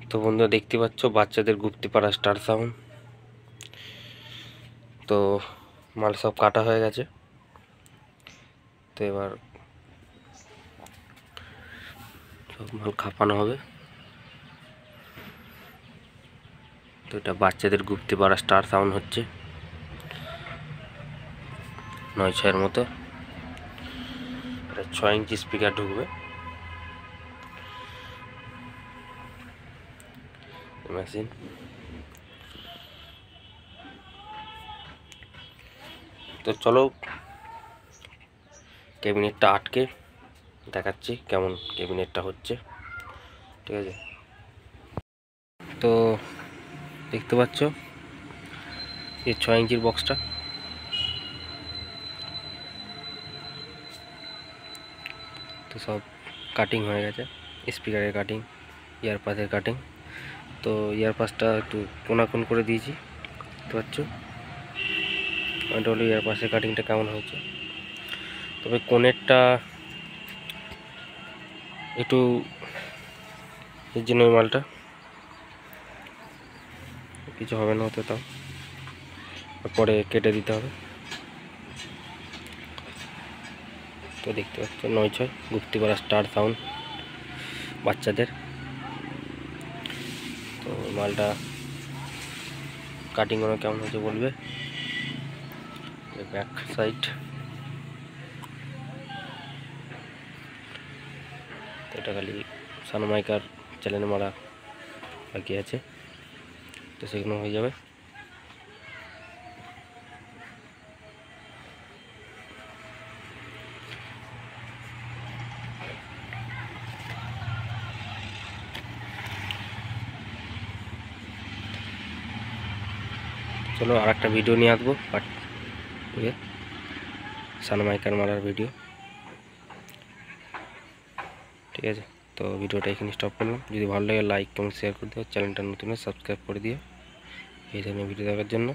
তো বন্ধুরা দেখতে পাচ্ছ বাচ্চাদের গুপ্তি পাড়া স্টার সাউন্ড। তো মাল সব কাটা হয়ে গেছে, তো এবার সব মাল খাপানো হবে। তো এটা বাচ্চাদের গুপ্তি পাড়া স্টার সাউন্ড হচ্ছে 9/6 মতো। এটা 6 ইঞ্চি স্পিকার ঢুকবে। মেশিন তো চলো ক্যাবিনেটটা আটকে দেখাচ্ছি কেমন ক্যাবিনেটটা হচ্ছে, ঠিক আছে। তো দেখতে পাচ্ছ এই 6 ইঞ্চির বক্সটা, তো সব কাটিং হয়ে গেছে, স্পিকারের কাটিং, ইয়ারপাসের কাটিং। তো ইয়ারপাসটা একটু কোনাকুন করে দিয়েছি, দেখতে পাচ্ছ। এটা হলো ইয়ারপাসের কাটিংটা কেমন হয়েছে। তবে কোনেরটা একটু এর জন্য ওই মালটা কিছু হবে না হতে, তাও পরে কেটে দিতে হবে। তো দেখতে পাচ্ছ 9/6 গুপ্তি পাড়া স্টার সাউন্ড বাচ্চাদের। তো মালটা কাটিং করে কেমন হয়েছে বলবে। ব্যাক সাইড, এটা খালি সানমাইকার চ্যানেল মারা বাকি আছে, তো সেগুলো হয়ে যাবে। চলো আর একটা ভিডিও নিয়ে আসবো পার্ট সানমাইকার মারার ভিডিও, ঠিক আছে। তো ভিডিওটা এখানে স্টপ করলাম। যদি ভালো লাগে লাইক এবং শেয়ার করে দিও, চ্যানেলটা নতুন সাবস্ক্রাইব করে দিও এই ধরনের ভিডিও দেখার জন্য।